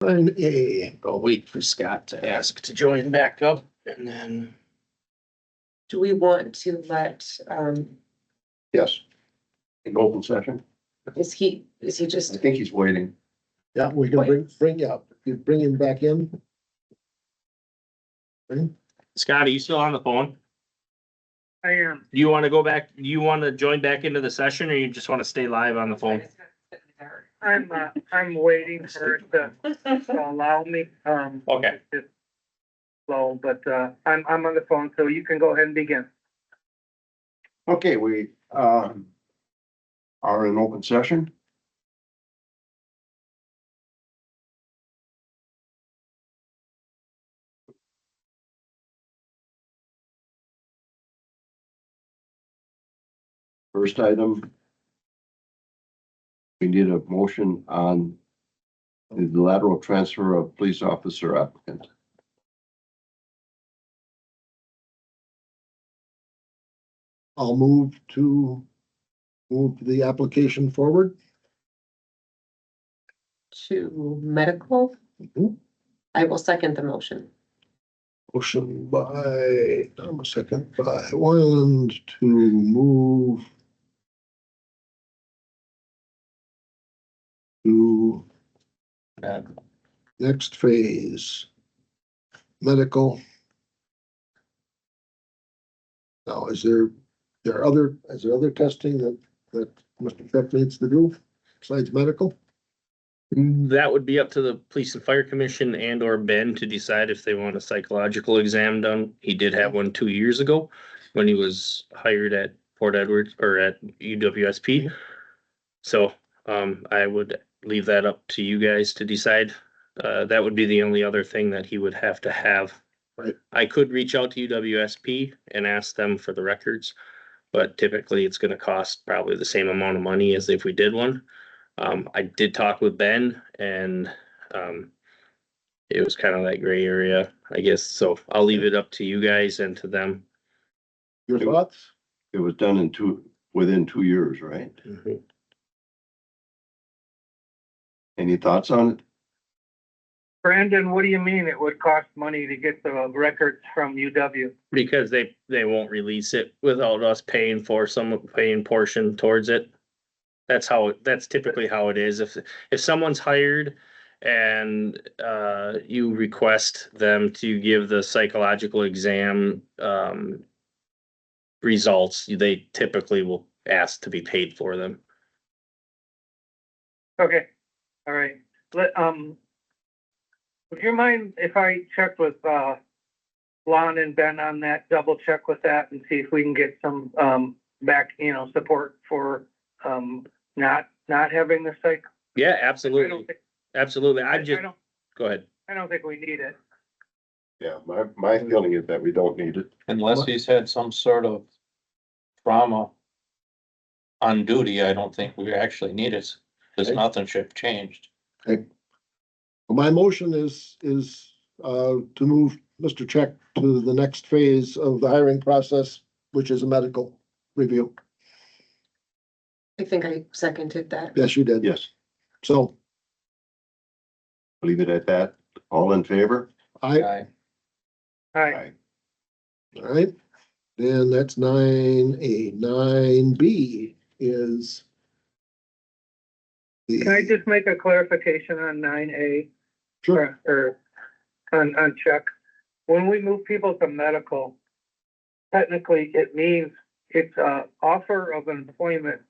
9A, I'll wait for Scott to ask to join back up and then. Do we want to let, Yes. In open session. is he I just, think he's waiting. Yeah, we can you bring him back in. Scott, are you still on the phone? I am. Do you want to go back, do you want to join back into the session or you just want to stay live on the phone? I'm waiting for it to allow me, Okay. it's slow, but, I'm on the phone, so you can go ahead and begin. Okay, we, are in open session. First item. We need a motion on the lateral transfer of police officer applicant. I'll move the application forward. to medical? Mhm. I will second the motion. Motion by, second by Wyland to move to next phase. Medical. Now, is there other testing that Mr. Peck needs to do besides medical? That would be up to the Police and Fire Commission and or Ben to decide if they want a psychological exam done. He did have one 2 years ago when he was hired at Port Edwards or at UWSP. So, I would leave that up to you guys to decide. That would be the only other thing that he would have to have. Right. I could reach out to UWSP and ask them for the records, but typically it's gonna cost probably the same amount of money as if we did one. I did talk with Ben and, it was kind of that gray area, I guess. So I'll leave it up to you guys and to them. Your thoughts? It was done within 2 years, right? Any thoughts on it? Brandon, what do you mean it would cost money to get the records from UW? Because they won't release it without us paying portion towards it. That's typically how it is. If someone's hired and you request them to give the psychological exam results, they typically will ask to be paid for them. Okay, all right. Would you mind if I check with, Lon and Ben on that, double check with that and see if we can get some, back, support for, not having the psych? Yeah, I absolutely. don't think, Absolutely. I don't, Go ahead. I don't think we need it. Yeah, my feeling is that we don't need it. Unless he's had some sort of trauma on duty, I don't think we actually need it, because nothing should have changed. My motion is to move Mr. Check to the next phase of the hiring process, which is a medical review. I think I seconded that. Yes, you did. Yes, So leave it at that. All in favor? I, Aye. All right, all right, then that's 9A. 9B is can I just make a clarification on 9A? Sure. Or on check? When we move people to medical, technically it means it's a offer of employment,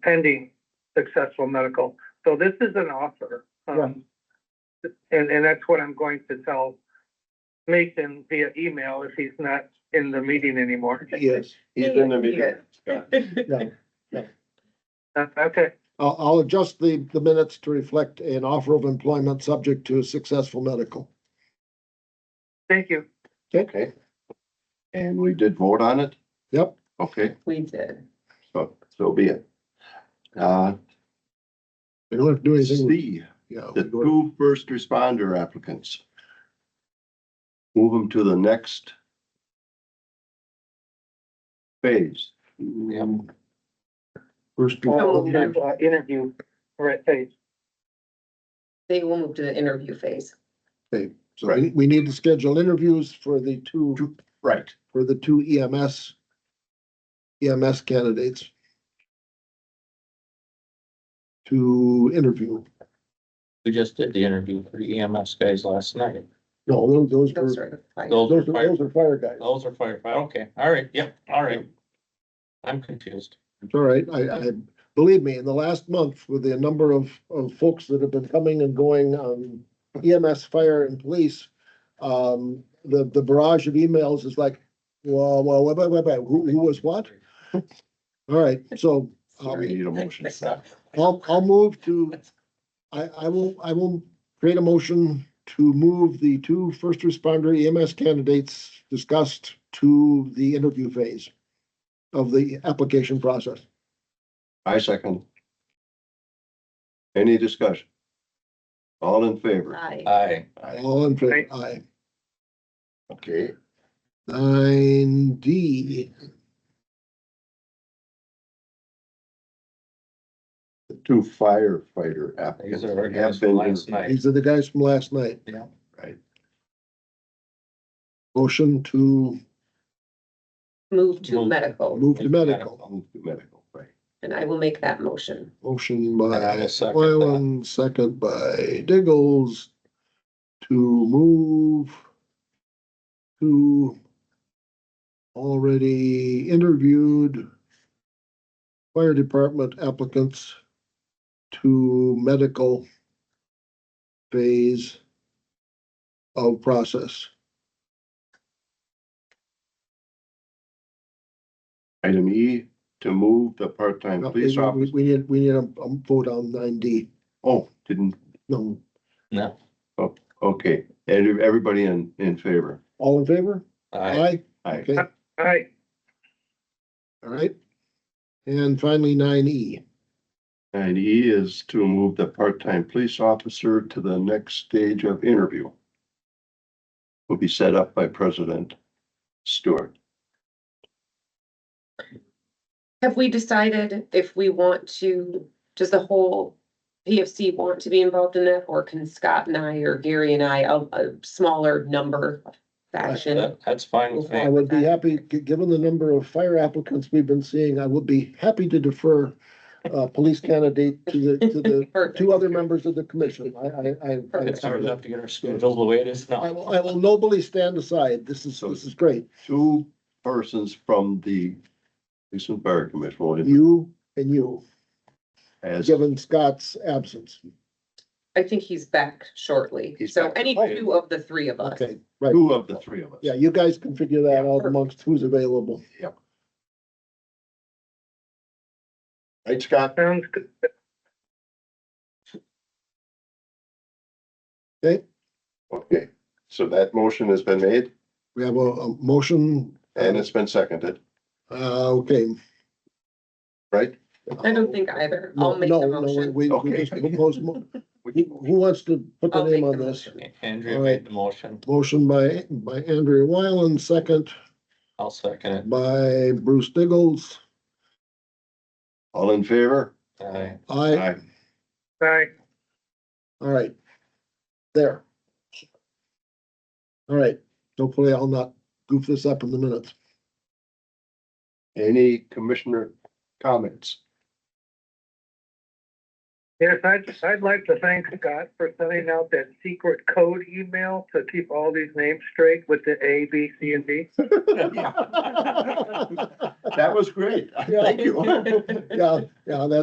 pending successful medical. So this is an offer. And that's what I'm going to tell Mason via email if he's not in the meeting anymore. Yes. He's in the meeting. Yeah. Okay, I'll adjust the minutes to reflect an offer of employment subject to a successful medical. thank you. Okay. And we did vote on it? Yep. Okay, We did. so be it. We don't have to do anything. C, Yeah. the two first responder applicants. Move them to the next phase. First. Interview, right, thanks. They will move to the interview phase. Okay, so we need to schedule interviews for the two, Right. for the two EMS candidates to interview. We just did the interview for the EMS guys last night. No, those Those were, are the five. Those are fire, those are fire guys. those are firefighter. Okay, all right, yep, all right. I'm confused. It's all right. I, believe me, in the last month, with the number of folks that have been coming and going on EMS, fire and police, the barrage of emails is like, well, wait, who was what? All right, so, We need a motion. I'll move to, I will create a motion to move the two first responder EMS candidates discussed to the interview phase of the application process. I second. Any discussion? All in favor? Aye. Aye. All in favor? Aye. Okay, 9D, the two firefighter These applicants are our have guys from been last interviewed. night. these are the guys from last night. Yeah. Right. Motion to Move to Move. medical, move to medical. Move to medical, right. and I will make that motion. Motion by And I will second Wyland, second by Diggles to move to already interviewed fire department applicants to medical phase of process. Item E, to move the part-time No, police officer. We need a vote on 9D. Oh, didn't, No, No, okay, and everybody in favor? all in favor? aye, Aye. Okay, Aye. all right. And finally, 9E. And E is to move the part-time police officer to the next stage of interview. Will be set up by President Stewart. Have we decided if we want to, does the whole PFC want to be involved in that, or can Scott and I or Gary and I, a smaller number faction? that's fine with I me. would be happy, given the number of fire applicants we've been seeing, I would be happy to defer police candidate to the Perfect. two other members of the commission. It's hard enough to get our schedule the way it is I now. will nobly stand aside. This is great. Two persons from the Police and Fire Commission will You and you, as given Scott's absence. I think he's back shortly, He's so back. any two of the three of us. Okay, right. two of the three of us. Yeah, you guys can figure that out amongst who's available. Right, Scott? Sounds good. Okay, Okay, so that motion has been made we have a motion. and it's been seconded, Okay. right? I don't think either. No, I'll make the no, motion. we Okay. just proposed who wants to put the I'll name make on the this? motion. Andrea All right. made the motion. Motion by Andrea Wyland, second I'll second it. by Bruce Diggles. All in favor? Aye. Aye, Aye. all right. There. All right, hopefully I'll not goof this up in the minutes. Any commissioner comments? Yes, I'd like to thank Scott for sending out that secret code email to keep all these names straight with the A, B, C, and D. That was great. Thank you. Yeah, that's.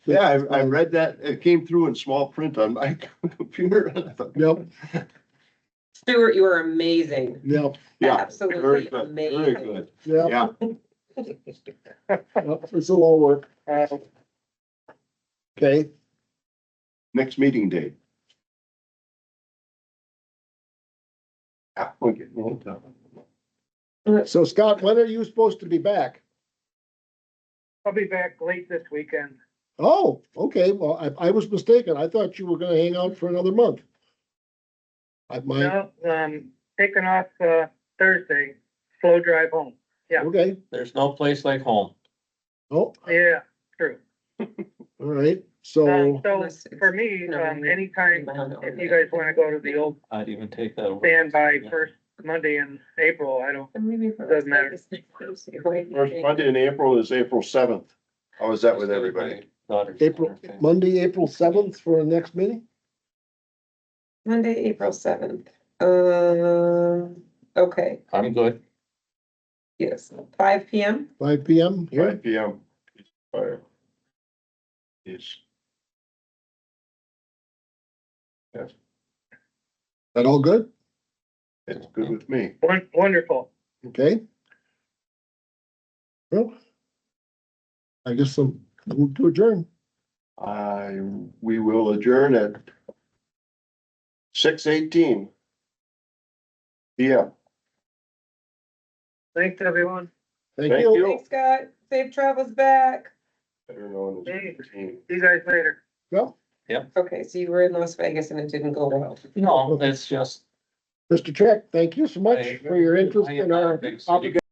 Yeah, I read that. It came through in small print on my computer. And I thought, Yep, Stuart, you are amazing. yep, yeah, Absolutely very good, amazing. very good. yep, Yeah, yep, this'll all work. Okay, next meeting date. Yeah, we'll get into it. so Scott, when are you supposed to be back? I'll be back late this weekend. Oh, okay, well, I was mistaken. I thought you were gonna hang out for another month. No, taking off, Thursday, slow drive home. Yeah. Okay, There's no place like home. oh, Yeah, true. all right, So, So for me, anytime, if you guys wanna go to the old I'd even take that. over. standby first Monday in April, I don't, Doesn't matter. First Monday in April is April 7th. How is that with everybody? Daughter's April, birthday. Monday, April 7th for the next meeting? Monday, April 7th. Okay, I'm good. yes, 5 PM. 5 PM here? 5 PM. Fire. Yes. That all good? It's good with me. wonderful. Okay. Well, I guess I'm move to adjourn. We will adjourn at 6:18 PM. Thanks, everyone. Thank Thank you. you. Thanks, Scott. Safe travels back. Better known as Hey. 18. See you guys later. Well, Okay, so you were in Las Vegas and it didn't go well. No, it's just. Mr. Trek, thank you so much for your interest in our Big city. obligation.